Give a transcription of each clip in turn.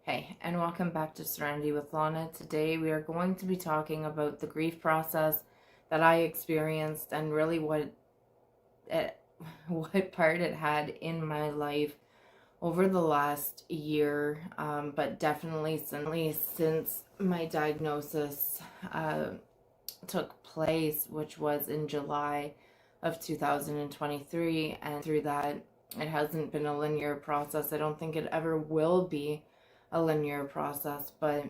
Hey, and welcome back to Serenity with Lawna. Today we are going to be talking about the grief process that I experienced and really it, what part it had in my life over the last year, but definitely since my diagnosis took place, which was in July of 2023, and through that, it hasn't been a linear process. I don't think it ever will be a linear process, but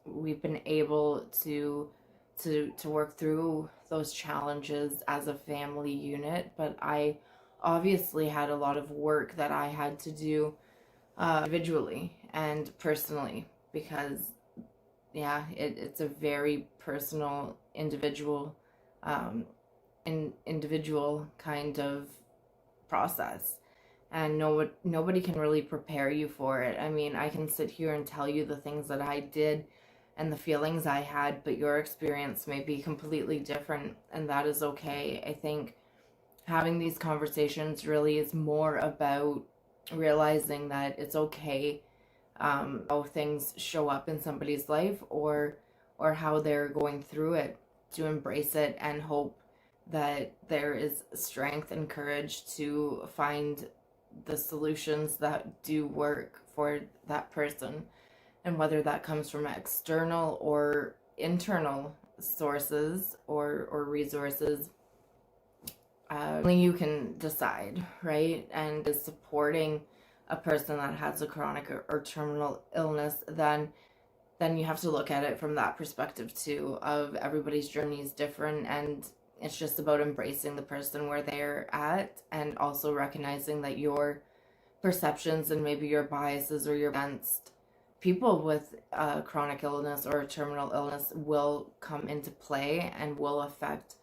we've been able to work through those challenges as a family unit. But I obviously had a lot of work that I had to do individually and personally because it's a very personal individual kind of process, and nobody can really prepare you for it. I mean, I can sit here and tell you the things that I did and the feelings I had, but your experience may be completely different, and that is okay. I think having these conversations really is more about realizing that it's okay, how things show up in somebody's life, or how they're going through it, to embrace it and hope that there is strength and courage to find the solutions that do work for that person. And whether that comes from external or internal sources or resources, only you can decide, right? And is supporting a person that has a chronic or terminal illness, then you have to look at it from that perspective too, of everybody's journey is different, and it's just about embracing the person where they're at, and also recognizing that your perceptions and maybe your biases or your against people with chronic illness or terminal illness will come into play and will affect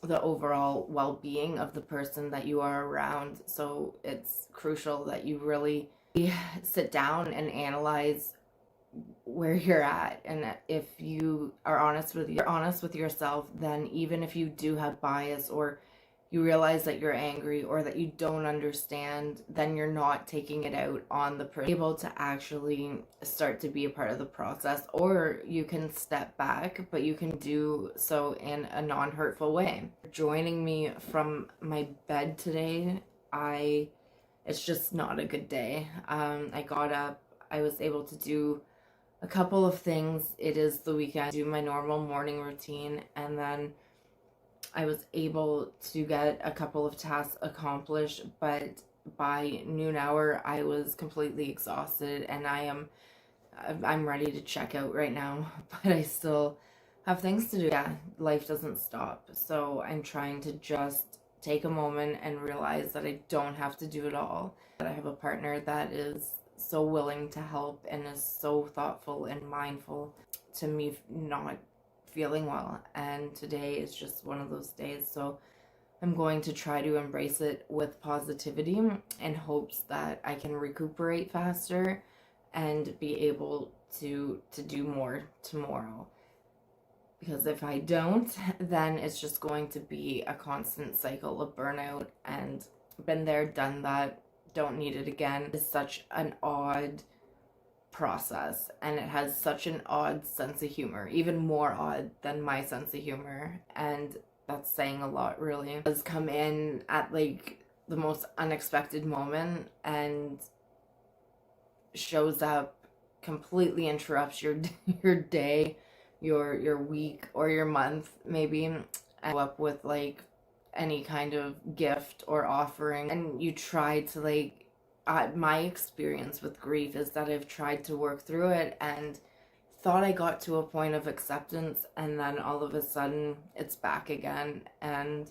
the overall well-being of the person that you are around. So it's crucial that you really sit down and analyze where you're at, and if you are honest with yourself, then even if you do have bias, or you realize that you're angry or that you don't understand, then you're not taking it out on the person, able to actually start to be a part of the process. Or you can step back, but you can do so in a non-hurtful way. Joining me from my bed today, it's just not a good day. I got up, I was able to do a couple of things. It is the weekend, do my normal morning routine, and then I was able to get a couple of tasks accomplished, but by noon hour I was completely exhausted, and I'm ready to check out right now, but I still have things to do. Yeah, life doesn't stop. So I'm trying to just take a moment and realize that I don't have to do it all. That I have a partner that is so willing to help and is so thoughtful and mindful to me not feeling well, and today is just one of those days. So I'm going to try to embrace it with positivity in hopes that I can recuperate faster and be able to do more tomorrow, because if I don't, then it's just going to be a constant cycle of burnout, and been there, done that, don't need it again. It's such an odd process, and it has such an odd sense of humor, even more odd than my sense of humor, and that's saying a lot, really. It does come in at like the most unexpected moment and shows up, completely interrupts your your day, your week, or your month maybe, and go up with like any kind of gift or offering, and you try to like, my experience with grief is that I've tried to work through it and thought I got to a point of acceptance, and then all of a sudden it's back again, and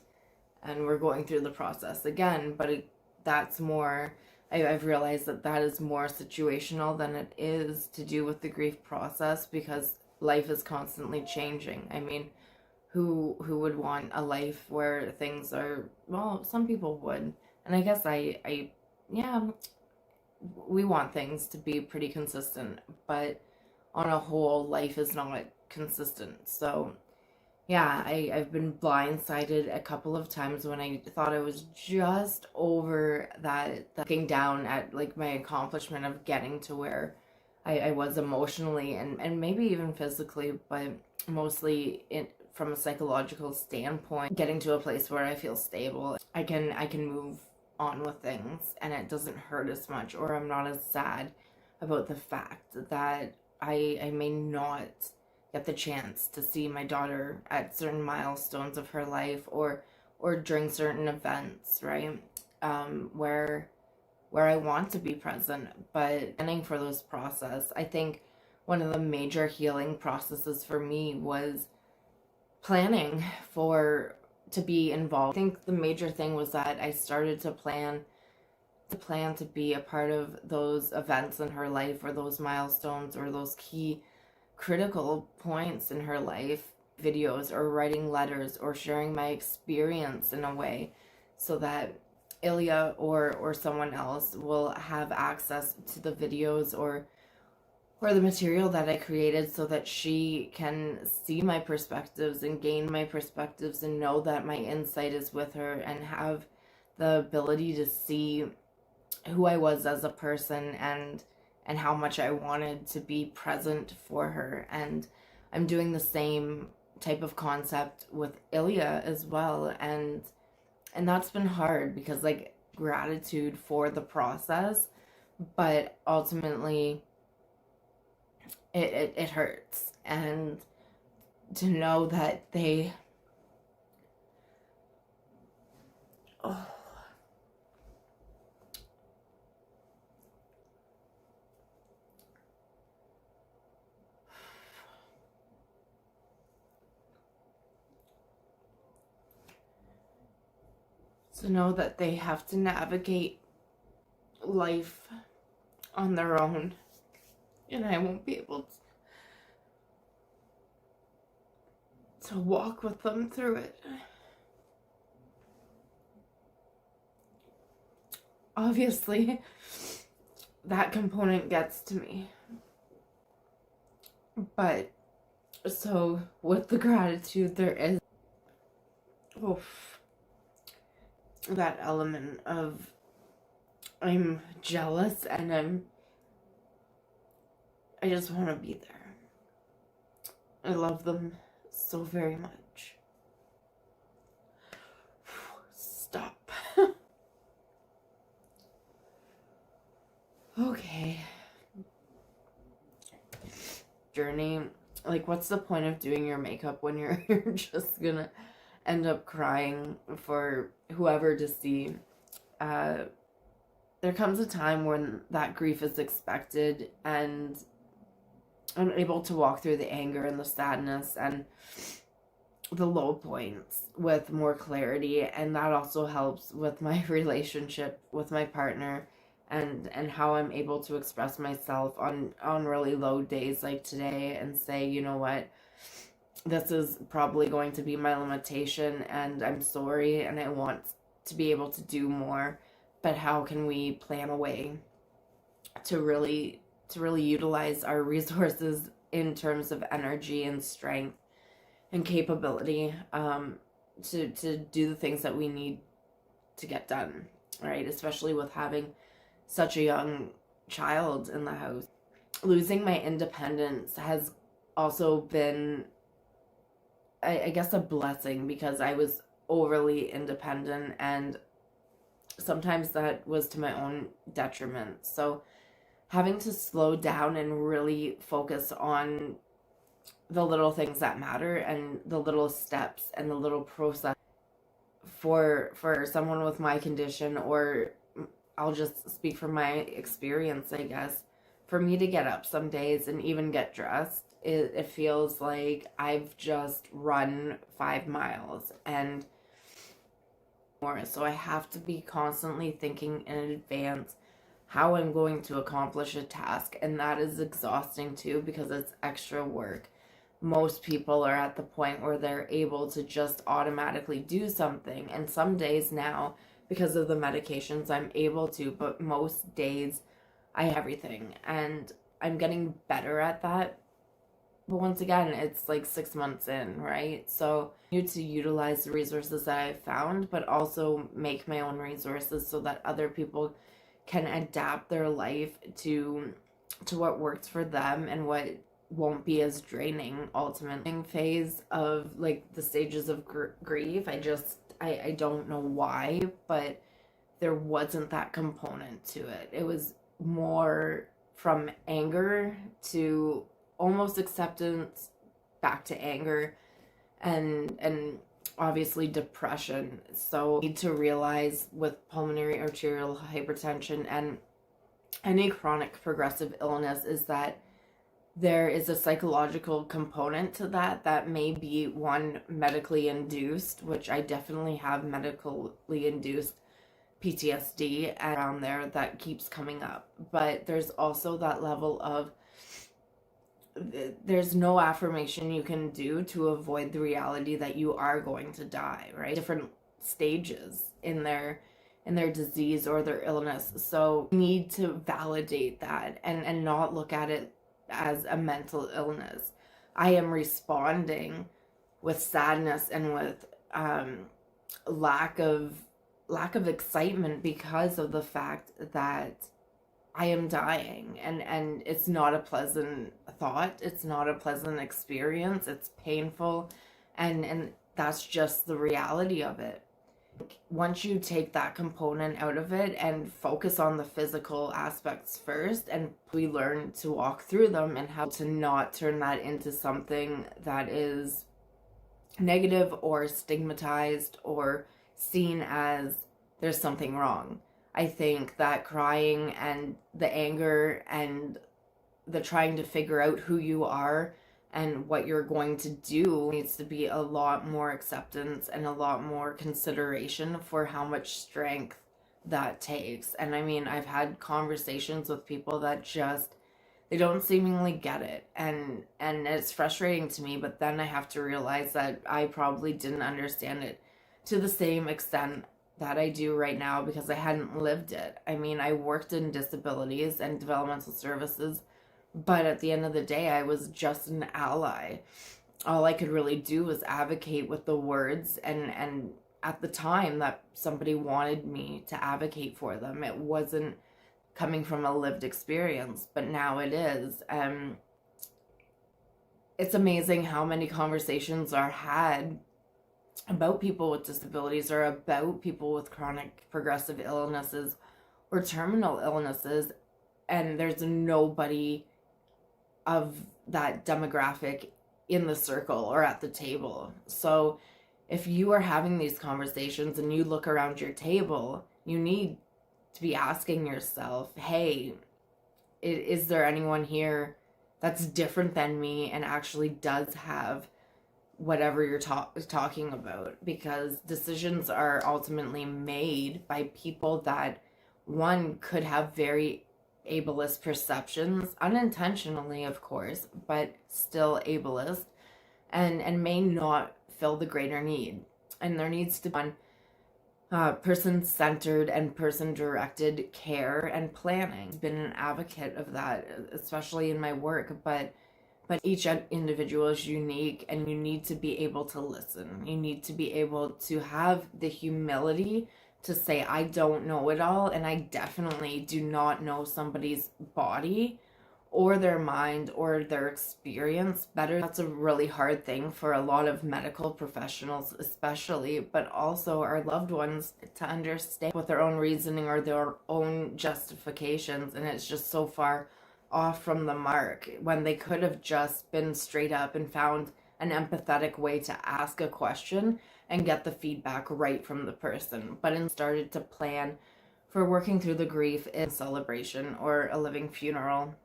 we're going through the process again. But that's more, I've realized that is more situational than it is to do with the grief process, because life is constantly changing. I mean, who would want a life where things are, well, some people would, and I guess yeah, we want things to be pretty consistent, but on a whole, life is not consistent. So yeah, I've been blindsided a couple of times when I thought I was just over that, looking down at like my accomplishment of getting to where I was emotionally and maybe even physically, but mostly from a psychological standpoint, getting to a place where I feel stable. I can move on with things and it doesn't hurt as much, or I'm not as sad about the fact that I may not get the chance to see my daughter at certain milestones of her life, or during certain events, right? Where I want to be present, but planning for this process. I think one of the major healing processes for me was planning for to be involved. I think the major thing was that I started to plan to be a part of those events in her life, or those milestones, or those key critical points in her life, videos or writing letters or sharing my experience in a way so that Ilya or someone else will have access to the videos or the material that I created, so that she can see my perspectives and gain my perspectives and know that my insight is with her, and have the ability to see who I was as a person, and how much I wanted to be present for her. And I'm doing the same type of concept with Ilya as well, and that's been hard because, like, gratitude for the process, but ultimately it hurts. And to know that they oh, to know that they have to navigate life on their own, and I won't be able to walk with them through it. Obviously, that component gets to me. But so with the gratitude, there is that element of I'm jealous, and I just want to be there. I love them so very much. Stop. Okay. Journey. Like, what's the point of doing your makeup when you're just gonna end up crying for whoever to see? There comes a time when that grief is expected, and I'm able to walk through the anger and the sadness and the low points with more clarity, and that also helps with my relationship with my partner, and how I'm able to express myself on really low days like today, and say, you know what, this is probably going to be my limitation, and I'm sorry, and I want to be able to do more, but how can we plan a way to really utilize our resources in terms of energy and strength and capability, to do the things that we need to get done, right? Especially with having such a young child in the house. Losing my independence has also been, I guess, a blessing, because I was overly independent, and sometimes that was to my own detriment. So having to slow down and really focus on the little things that matter, and the little steps and the little process for someone with my condition, or I'll just speak from my experience, I guess. For me to get up some days and even get dressed, it feels like I've just run 5 miles and more. So I have to be constantly thinking in advance how I'm going to accomplish a task, and that is exhausting too, because it's extra work. Most people are at the point where they're able to just automatically do something, and some days now, because of the medications, I'm able to, but most days I have everything, and I'm getting better at that. But once again, it's like 6 months in, right? So I need to utilize the resources that I've found, but also make my own resources so that other people can adapt their life to to what works for them and what won't be as draining ultimately. Phase of like the stages of grief, I don't know why, but there wasn't that component to it. It was more from anger to almost acceptance, back to anger, and obviously depression. So you need to realize with pulmonary arterial hypertension and any chronic progressive illness is that there is a psychological component to that may be one medically induced, which I definitely have medically induced PTSD around there that keeps coming up. But there's also that level of there's no affirmation you can do to avoid the reality that you are going to die, right? Different stages in their disease or their illness. So you need to validate that and not look at it as a mental illness. I am responding with sadness and with lack of excitement because of the fact that I am dying, and it's not a pleasant thought. It's not a pleasant experience. It's painful, and that's just the reality of it. Once you take that component out of it and focus on the physical aspects first, and we learn to walk through them and how to not turn that into something that is negative or stigmatized or seen as there's something wrong. I think that crying and the anger and the trying to figure out who you are and what you're going to do needs to be a lot more acceptance and a lot more consideration for how much strength that takes. And I mean, I've had conversations with people that just, they don't seemingly get it. And it's frustrating to me, but then I have to realize that I probably didn't understand it to the same extent that I do right now because I hadn't lived it. I mean, I worked in disabilities and developmental services, but at the end of the day, I was just an ally. All I could really do was advocate with the words, and at the time that somebody wanted me to advocate for them, it wasn't coming from a lived experience, but now it is. It's amazing how many conversations are had about people with disabilities or about people with chronic progressive illnesses or terminal illnesses, and there's nobody of that demographic in the circle or at the table. So if you are having these conversations and you look around your table, you need to be asking yourself, hey, is there anyone here that's different than me and actually does have whatever you're talking about? Because decisions are ultimately made by people that, one, could have very ableist perceptions, unintentionally of course, but still ableist, and may not fill the greater need. And there needs to be one person-centered and person-directed care and planning. I've been an advocate of that, especially in my work, but each individual is unique, and you need to be able to listen. You need to be able to have the humility to say, I don't know it all, and I definitely do not know somebody's body or their mind or their experience better. That's a really hard thing for a lot of medical professionals especially, but also our loved ones, to understand with their own reasoning or their own justifications, and it's just so far off from the mark when they could have just been straight up and found an empathetic way to ask a question and get the feedback right from the person, but and started to plan for working through the grief in celebration or a living funeral,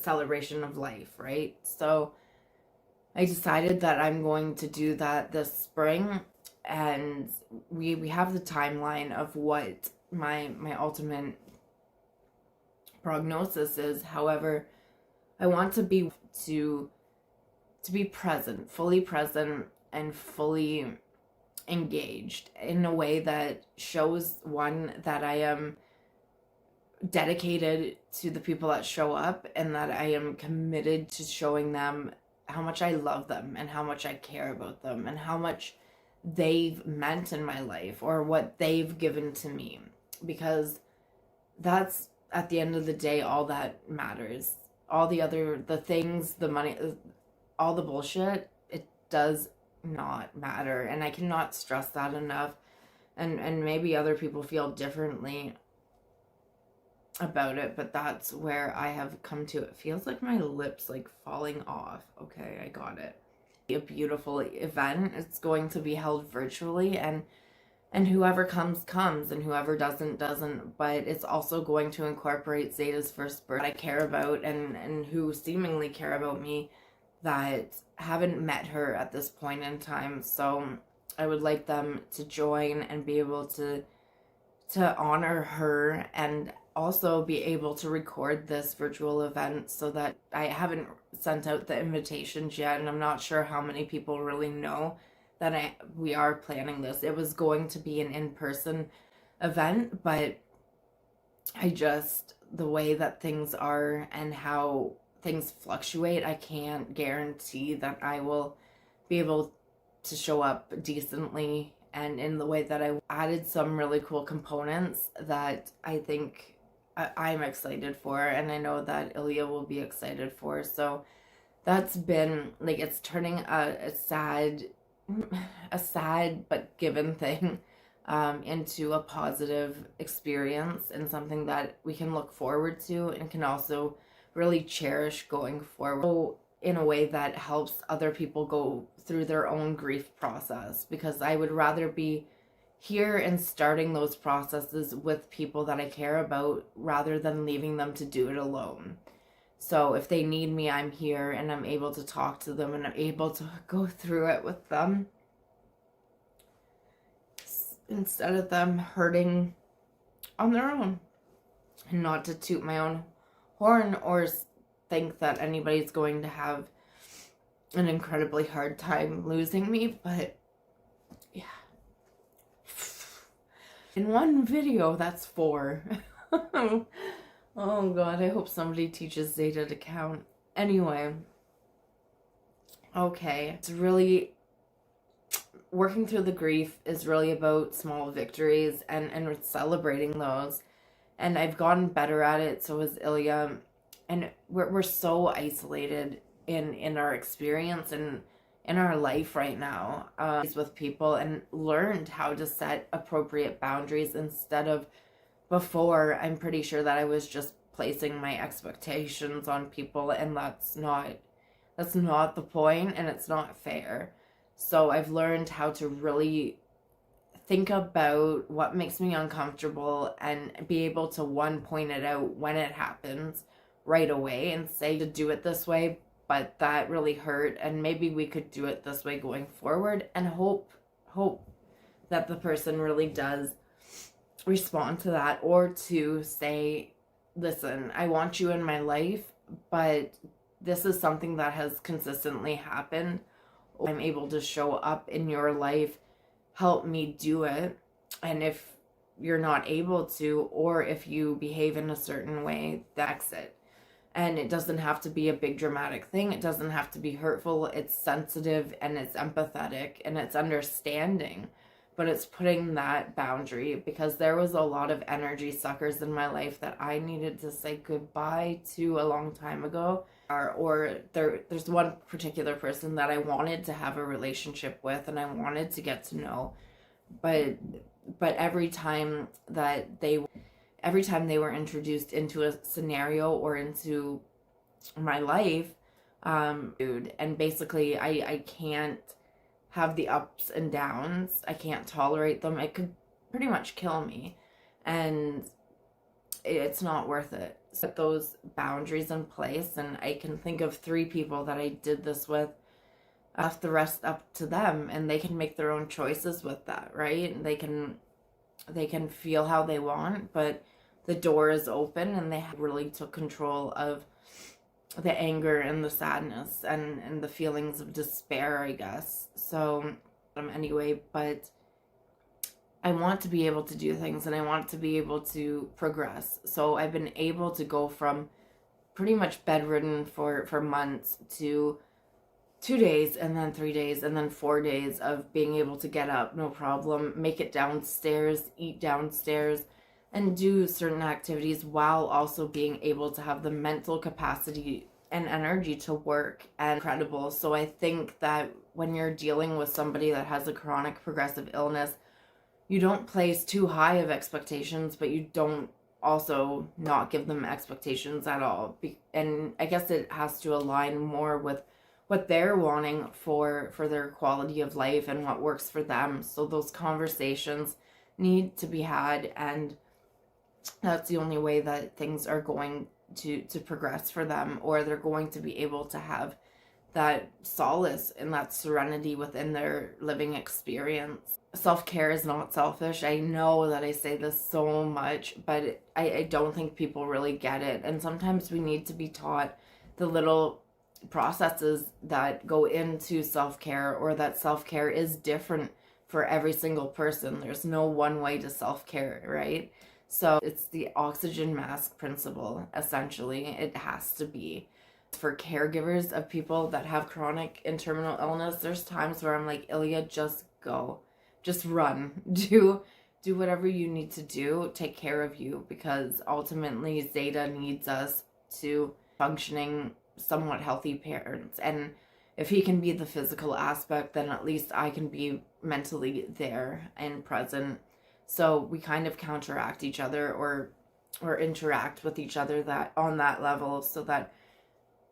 celebration of life, right? So I decided that I'm going to do that this spring, and we have the timeline of what my ultimate prognosis is. However, I want to be present, fully present, and fully engaged in a way that shows, one, that I am dedicated to the people that show up, and that I am committed to showing them how much I love them and how much I care about them and how much they've meant in my life or what they've given to me, because that's at the end of the day, all that matters. All the things, the money, all the bullshit, it does not matter. And I cannot stress that enough. And maybe other people feel differently about it, but that's where I have come to. It feels like my lips like falling off. Okay, I got it. A beautiful event. It's going to be held virtually, and whoever comes, and whoever doesn't, but it's also going to incorporate Zeta's first birth that I care about, and who seemingly care about me, that haven't met her at this point in time. So I would like them to join and be able to honor her, and also be able to record this virtual event, so that I haven't sent out the invitations yet, and I'm not sure how many people really know that we are planning this. It was going to be an in-person event, but the way that things are and how things fluctuate, I can't guarantee that I will be able to show up decently and in the way that I added some really cool components that I think I'm excited for, and I know that Ilya will be excited for. So that's been like, it's turning a sad but given thing into a positive experience, and something that we can look forward to and can also really cherish going forward in a way that helps other people go through their own grief process, because I would rather be here and starting those processes with people that I care about rather than leaving them to do it alone. So if they need me, I'm here and I'm able to talk to them and I'm able to go through it with them, instead of them hurting on their own. And not to toot my own horn or think that anybody's going to have an incredibly hard time losing me, but yeah. In one video, that's 4. Oh god, I hope somebody teaches Zeta to count. Anyway. Okay, it's really... working through the grief is really about small victories and celebrating those. And I've gotten better at it, so has Ilya. And we're so isolated in our experience and in our life right now, with people, and learned how to set appropriate boundaries instead of before. I'm pretty sure that I was just placing my expectations on people, and that's not the point, and it's not fair. So I've learned how to really think about what makes me uncomfortable and be able to, one, point it out when it happens right away and say to do it this way, but that really hurt, and maybe we could do it this way going forward, and hope that the person really does respond to that, or to say, listen, I want you in my life, but this is something that has consistently happened. I'm able to show up in your life, help me do it. And if you're not able to, or if you behave in a certain way, that's it. And it doesn't have to be a big dramatic thing. It doesn't have to be hurtful. It's sensitive and it's empathetic and it's understanding. But it's putting that boundary, because there was a lot of energy suckers in my life that I needed to say goodbye to a long time ago. Or there's one particular person that I wanted to have a relationship with and I wanted to get to know. But every time they were introduced into a scenario or into my life, and basically I can't have the ups and downs. I can't tolerate them. It could pretty much kill me, and it's not worth it. Set those boundaries in place, and I can think of 3 people that I did this with. Left the rest up to them, and they can make their own choices with that, right? They can feel how they want, but the door is open, and they really took control of the anger and the sadness and the feelings of despair, I guess. So anyway, but I want to be able to do things, and I want to be able to progress. So I've been able to go from pretty much bedridden for months to 2 days, and then 3 days, and then 4 days of being able to get up, no problem, make it downstairs, eat downstairs, and do certain activities while also being able to have the mental capacity and energy to work and credible. So I think that when you're dealing with somebody that has a chronic progressive illness, you don't place too high of expectations, but you don't also not give them expectations at all. And I guess it has to align more with what they're wanting for their quality of life and what works for them. So those conversations need to be had, and that's the only way that things are going to progress for them, or they're going to be able to have that solace and that serenity within their living experience. Self-care is not selfish. I know that I say this so much, but I don't think people really get it. And sometimes we need to be taught the little processes that go into self-care, or that self-care is different for every single person. There's no one way to self-care, right? So it's the oxygen mask principle, essentially. It has to be. For caregivers of people that have chronic and terminal illness, there's times where I'm like, Ilya, just go. Just run. Do whatever you need to do. Take care of you, because ultimately Zeta needs us to functioning, somewhat healthy parents. And if he can be the physical aspect, then at least I can be mentally there and present. So we kind of counteract each other, or interact with each other that on that level, so that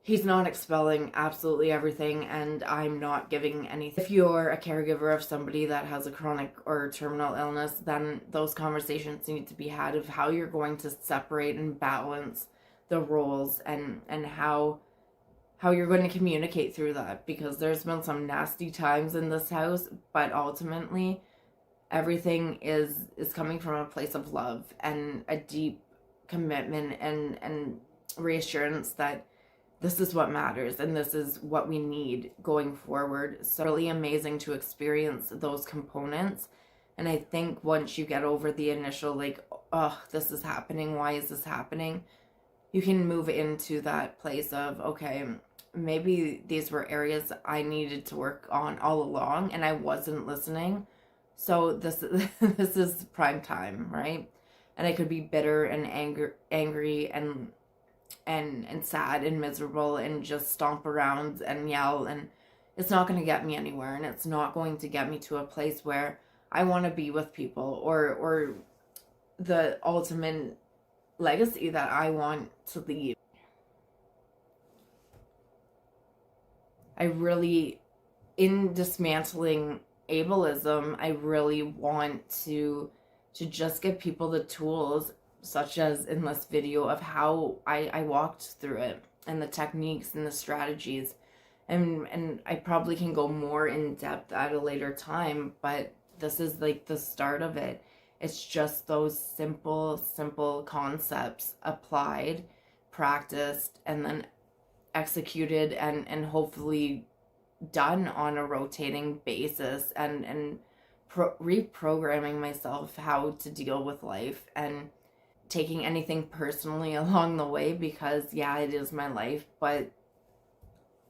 he's not expelling absolutely everything and I'm not giving anything. If you're a caregiver of somebody that has a chronic or terminal illness, then those conversations need to be had of how you're going to separate and balance the roles, and how you're going to communicate through that, because there's been some nasty times in this house, but ultimately everything is coming from a place of love and a deep commitment and reassurance that this is what matters and this is what we need going forward. So really amazing to experience those components. And I think once you get over the initial like, oh, this is happening, why is this happening? You can move into that place of, okay, maybe these were areas I needed to work on all along and I wasn't listening. So this is prime time, right? And I could be bitter and angry and sad and miserable and just stomp around and yell, and it's not going to get me anywhere, and it's not going to get me to a place where I want to be with people, or the ultimate legacy that I want to leave. I really, in dismantling ableism, I really want to just give people the tools, such as in this video, of how I walked through it, and the techniques and the strategies. And I probably can go more in depth at a later time, but this is like the start of it. It's just those simple concepts applied, practiced, and then executed and hopefully done on a rotating basis, and reprogramming myself how to deal with life, and taking anything personally along the way, because yeah, it is my life, but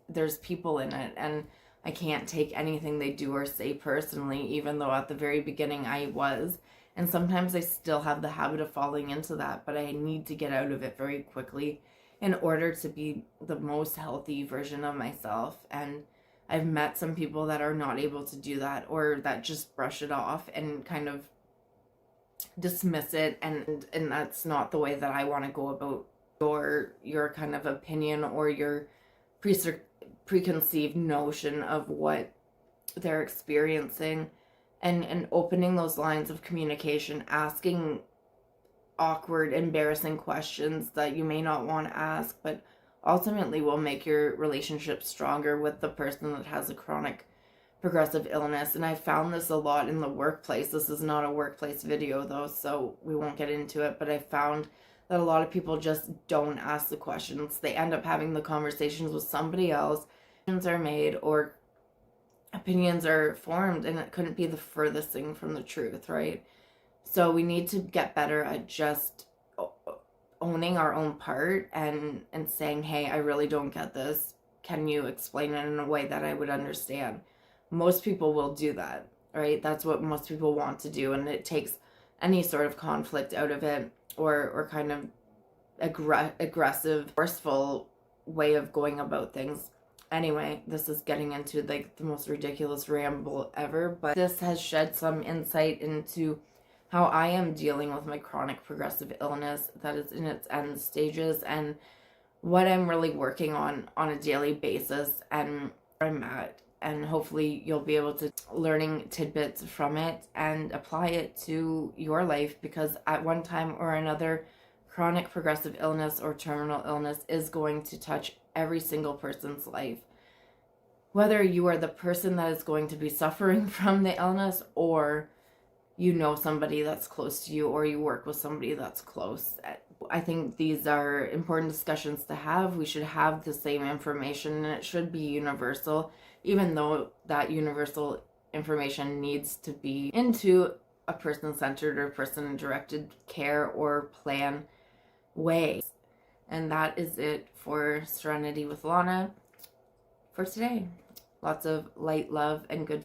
there's people in it, and I can't take anything they do or say personally, even though at the very beginning I was. And sometimes I still have the habit of falling into that, but I need to get out of it very quickly in order to be the most healthy version of myself. And I've met some people that are not able to do that, or that just brush it off and kind of dismiss it, and that's not the way that I want to go about your kind of opinion, or your preconceived notion of what they're experiencing, and opening those lines of communication, asking awkward, embarrassing questions that you may not want to ask, but ultimately will make your relationship stronger with the person that has a chronic progressive illness. And I found this a lot in the workplace. This is not a workplace video though, so we won't get into it, but I found that a lot of people just don't ask the questions. They end up having the conversations with somebody else, decisions are made or opinions are formed, and it couldn't be the furthest thing from the truth, right? So we need to get better at just owning our own part and saying, hey, I really don't get this. Can you explain it in a way that I would understand? Most people will do that, right? That's what most people want to do, and it takes any sort of conflict out of it, or kind of aggressive, forceful way of going about things. Anyway, this is getting into like the most ridiculous ramble ever, but this has shed some insight into how I am dealing with my chronic progressive illness that is in its end stages, and what I'm really working on a daily basis, and where I'm at. And hopefully you'll be able to learning tidbits from it and apply it to your life, because at one time or another, chronic progressive illness or terminal illness is going to touch every single person's life. Whether you are the person that is going to be suffering from the illness, or you know somebody that's close to you, or you work with somebody that's close. I think these are important discussions to have. We should have the same information, and it should be universal, even though that universal information needs to be into a person-centered or person-directed care or plan way. And that is it for Serenity with Lawna for today. Lots of light, love, and good